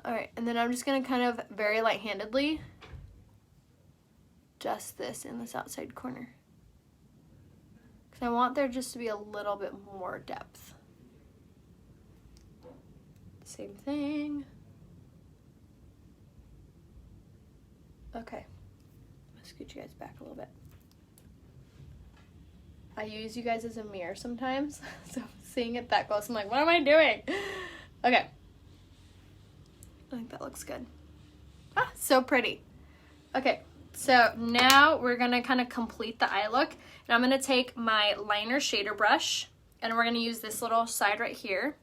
All right, and then I'm just going to kind of very light-handedly just this in this outside corner. Because I want there just to be a little bit more depth. Same thing. Okay, let's scoot you guys back a little bit. I use you guys as a mirror sometimes, so seeing it that close, I'm like, what am I doing? Okay. I think that looks good. Ah, so pretty. Okay, so now we're gonna kind of complete the eye look, and I'm gonna take my liner shader brush, and we're gonna use this little side right here.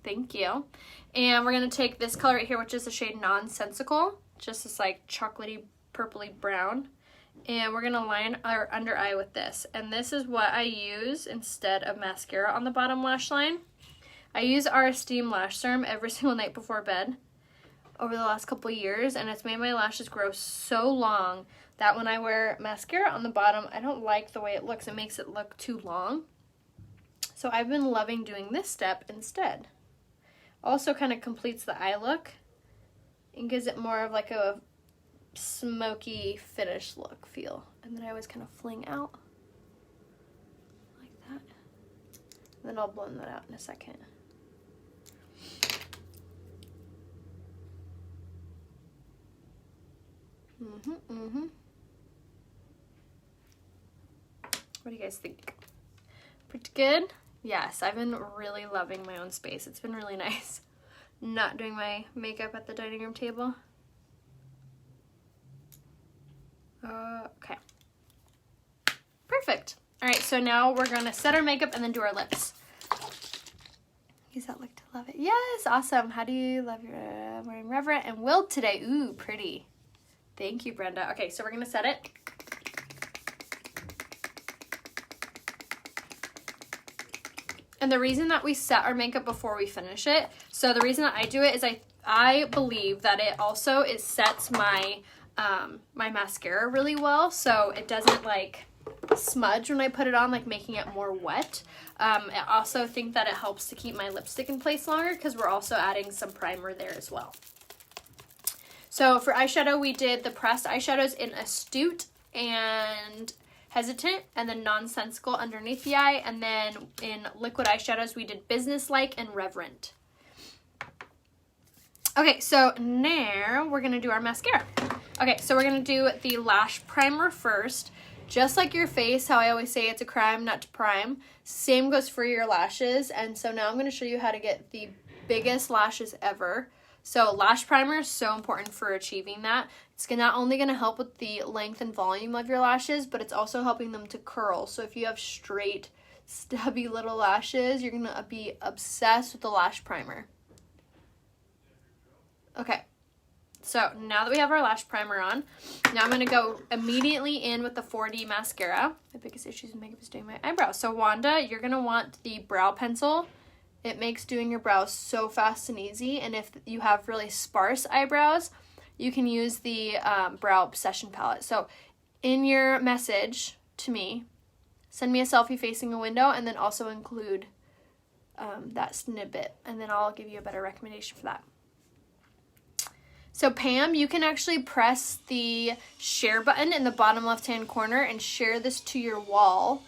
Thank you. And we're gonna take this color right here, which is the shade Nonsensical, just this like chocolatey, purpley brown. And we're gonna line our under eye with this. And this is what I use instead of mascara on the bottom lash line. I use our Esteem Lash Serum every single night before bed over the last couple of years, and it's made my lashes grow so long that when I wear mascara on the bottom, I don't like the way it looks. It makes it look too long. So I've been loving doing this step instead. Also kind of completes the eye look and gives it more of like a smoky finished look feel. And then I always kind of fling out like that. And then I'll blend that out in a second. What do you guys think? Pretty good? Yes, I've been really loving my own space. It's been really nice not doing my makeup at the dining room table. Okay. Perfect. All right, so now we're gonna set our makeup and then do our lips. Use that look to love it. Yes, awesome. How do you love your wearing Reverent and Wild today? Ooh, pretty. Thank you, Brenda. Okay, so we're gonna set it. And the reason that we set our makeup before we finish it, so the reason that I do it is I believe that it sets my my mascara really well, so it doesn't like smudge when I put it on, like making it more wet. I also think that it helps to keep my lipstick in place longer because we're also adding some primer there as well. So for eyeshadow, we did the pressed eyeshadows in Astute and Hesitant, and then Nonsensical underneath the eye, and then in liquid eyeshadows, we did Businesslike and Reverent. Okay, so now we're gonna do our mascara. Okay, so we're gonna do the lash primer first. Just like your face, how I always say it's a crime not to prime, same goes for your lashes. And so now I'm gonna show you how to get the biggest lashes ever. So lash primer is so important for achieving that. It's not only gonna help with the length and volume of your lashes, but it's also helping them to curl. So if you have straight, stubby little lashes, you're gonna be obsessed with the lash primer. Okay. So now that we have our lash primer on, now I'm going to go immediately in with the 4D mascara. My biggest issue in makeup is doing my eyebrows. So Wanda, you're going to want the brow pencil. It makes doing your brows so fast and easy. And if you have really sparse eyebrows, you can use the Brow Obsession palette. So in your message to me, send me a selfie facing a window and then also include that snippet. And then I'll give you a better recommendation for that. So Pam, you can actually press the share button in the bottom left-hand corner and share this to your wall.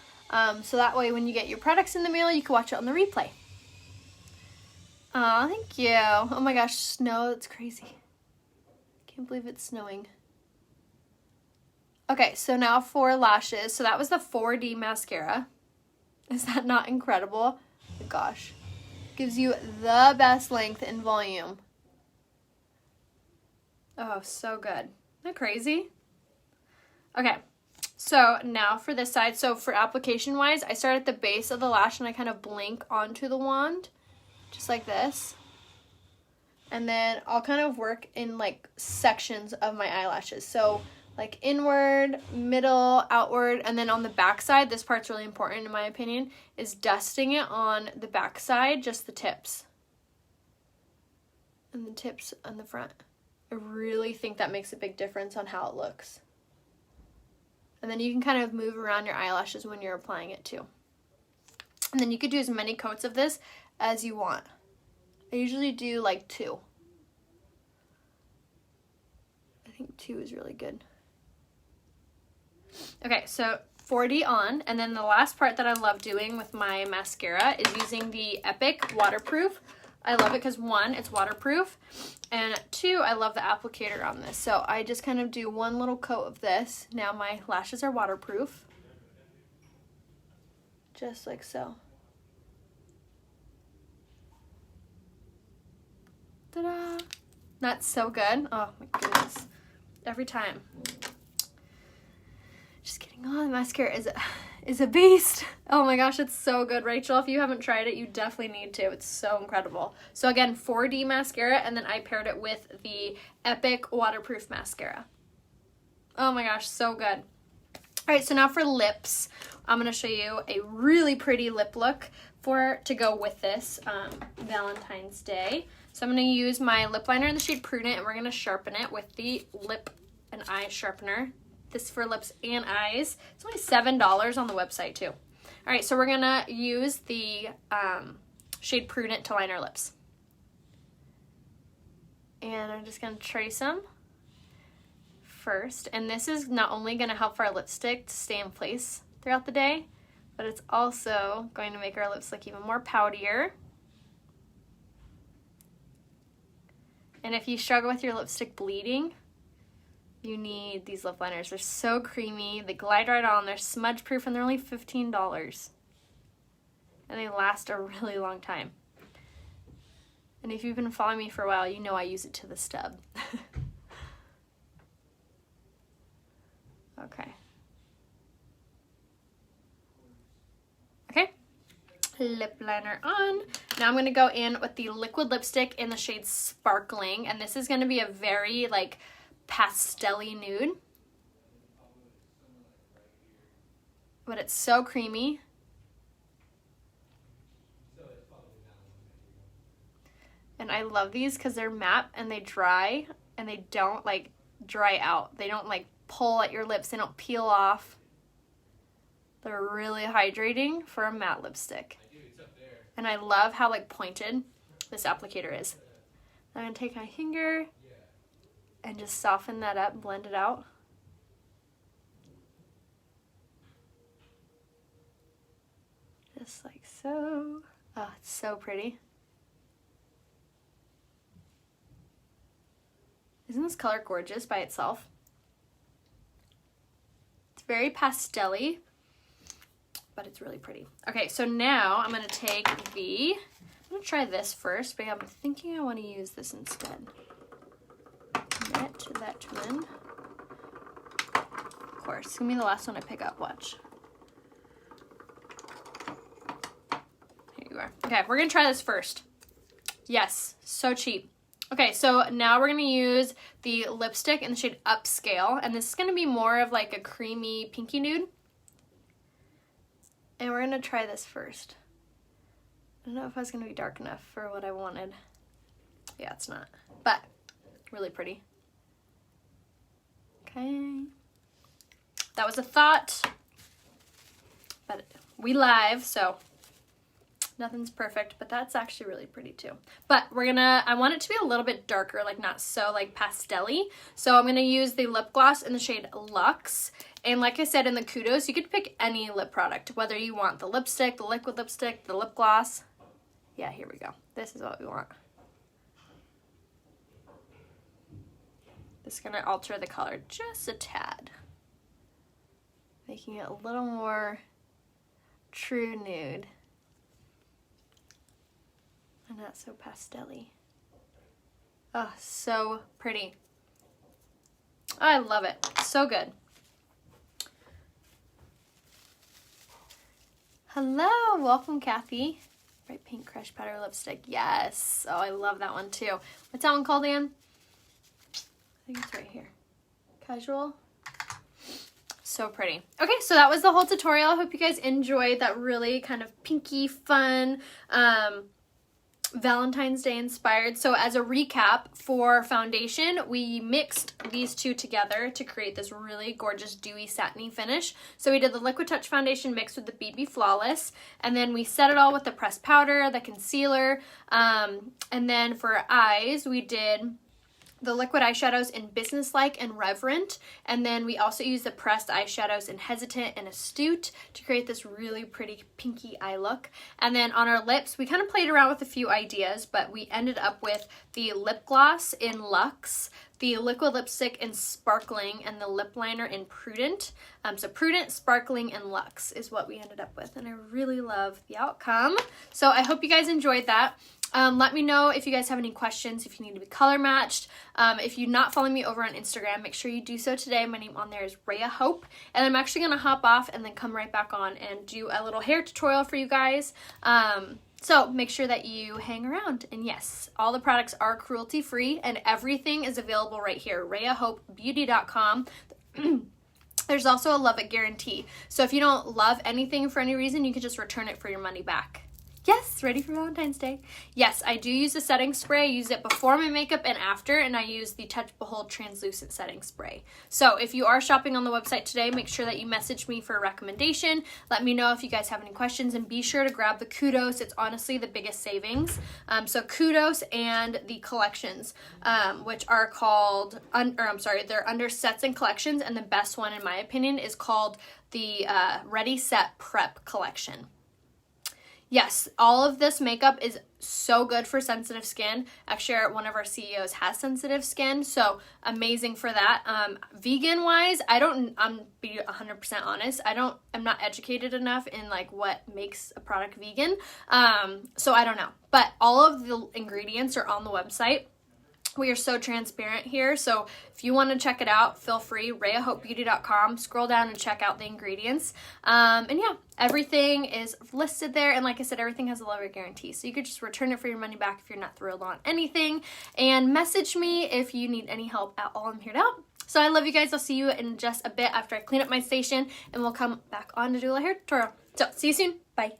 So that way when you get your products in the mail, you can watch it on the replay. Aw, thank you. Oh my gosh, snow, that's crazy. Can't believe it's snowing. Okay, so now for lashes. So that was the 4D mascara. Is that not incredible? Oh gosh. Gives you the best length and volume. Oh, so good. Isn't that crazy? Okay, so now for this side. So for application-wise, I start at the base of the lash and I kind of blink onto the wand, just like this. And then I'll kind of work in like sections of my eyelashes. So like inward, middle, outward, and then on the back side, this part's really important in my opinion, is dusting it on the back side, just the tips. And the tips on the front. I really think that makes a big difference on how it looks. And then you can kind of move around your eyelashes when you're applying it too. And then you could do as many coats of this as you want. I usually do like 2. I think 2 is really good. Okay, so 4D on, and then the last part that I love doing with my mascara is using the Epic Waterproof. I love it because 1, it's waterproof, and 2, I love the applicator on this. So I just kind of do one little coat of this. Now my lashes are waterproof. Just like so. Ta-da! That's so good. Oh my goodness. Every time. Just kidding. Oh, the mascara is a beast. Oh my gosh, it's so good, Rachel. If you haven't tried it, you definitely need to. It's so incredible. So again, 4D mascara, and then I paired it with the Epic Waterproof Mascara. Oh my gosh, so good. All right, so now for lips, I'm going to show you a really pretty lip look to go with this Valentine's Day. So I'm going to use my lip liner in the shade Prudent, and we're going to sharpen it with the lip and eye sharpener. This for lips and eyes. It's only $7 on the website too. All right, so we're gonna use the shade Prudent to line our lips. And I'm just gonna trace them first. And this is not only gonna help our lipstick to stay in place throughout the day, but it's also going to make our lips look even more poutier. And if you struggle with your lipstick bleeding, you need these lip liners. They're so creamy. They glide right on. They're smudge proof and they're only $15. And they last a really long time. And if you've been following me for a while, you know I use it to the stub. Okay. Okay. Lip liner on. Now I'm going to go in with the liquid lipstick in the shade Sparkling. And this is going to be a very like pastel-y nude, but it's so creamy. And I love these because they're matte and they dry and they don't like dry out. They don't like pull at your lips. They don't peel off. They're really hydrating for a matte lipstick. And I love how like pointed this applicator is. I'm going to take my finger and just soften that up, blend it out. Just like so. Oh, it's so pretty. Isn't this color gorgeous by itself? It's very pastel-y, but it's really pretty. Okay, so now I'm going to take I'm going to try this first, but I'm thinking I want to use this instead. That one. Of course, it's going to be the last one I pick up, watch. Here you are. Okay, we're going to try this first. Yes, so cheap. Okay, so now we're going to use the lipstick in the shade Upscale, and this is going to be more of like a creamy pinky nude. And we're going to try this first. I don't know if I was going to be dark enough for what I wanted. Yeah, it's not, but really pretty. Okay. That was a thought, but we live, so nothing's perfect, but that's actually really pretty too. But I want it to be a little bit darker, like not so like pastel-y. So I'm gonna use the lip gloss in the shade Luxe. And like I said in the kudos, you could pick any lip product, whether you want the lipstick, the liquid lipstick, the lip gloss. Yeah, here we go. This is what we want. This is gonna alter the color just a tad, making it a little more true nude. And not so pastel-y. Oh, so pretty. I love it. So good. Hello, welcome Kathy. Bright pink crush powder lipstick. Yes. Oh, I love that one too. What's that one called, Anne? I think it's right here. Casual. So pretty. Okay, so that was the whole tutorial. I hope you guys enjoyed that really kind of pinky, fun, Valentine's Day inspired. So as a recap for foundation, we mixed these two together to create this really gorgeous dewy satiny finish. So we did the Liquid Touch foundation mixed with the BB Flawless, and then we set it all with the pressed powder, the concealer, and then for eyes we did the liquid eyeshadows in Businesslike and Reverent, and then we also used the pressed eyeshadows in Hesitant and Astute to create this really pretty pinky eye look. And then on our lips, we kind of played around with a few ideas, but we ended up with the lip gloss in Luxe, the liquid lipstick in Sparkling, and the lip liner in Prudent. So Prudent, Sparkling, and Luxe is what we ended up with, and I really love the outcome. So I hope you guys enjoyed that. Let me know if you guys have any questions, if you need to be color matched. If you're not following me over on Instagram, make sure you do so today. My name on there is Rhea Hope, and I'm actually going to hop off and then come right back on and do a little hair tutorial for you guys. So make sure that you hang around. And yes, all the products are cruelty free and everything is available right here, RheaHopeBeauty.com. There's also a love it guarantee. So if you don't love anything for any reason, you can just return it for your money back. Yes, ready for Valentine's Day. Yes, I do use a setting spray. I use it before my makeup and after, and I use the Touch Behold Translucent Setting Spray. So if you are shopping on the website today, make sure that you message me for a recommendation. Let me know if you guys have any questions, and be sure to grab the kudos. It's honestly the biggest savings. So kudos and the collections, which are called, they're under sets and collections, and the best one in my opinion is called the Ready Set Prep collection. Yes, all of this makeup is so good for sensitive skin. Actually, one of our CEOs has sensitive skin, so amazing for that. Vegan wise, I'm be 100% honest. I'm not educated enough in like what makes a product vegan. So I don't know, but all of the ingredients are on the website. We are so transparent here, so if you want to check it out, feel free, RheaHopeBeauty.com, scroll down and check out the ingredients. And yeah, everything is listed there, and like I said, everything has a love it guarantee, so you could just return it for your money back if you're not thrilled on anything, and message me if you need any help at all. I'm here to help. So I love you guys. I'll see you in just a bit after I clean up my station, and we'll come back on to do a hair tutorial. So see you soon. Bye.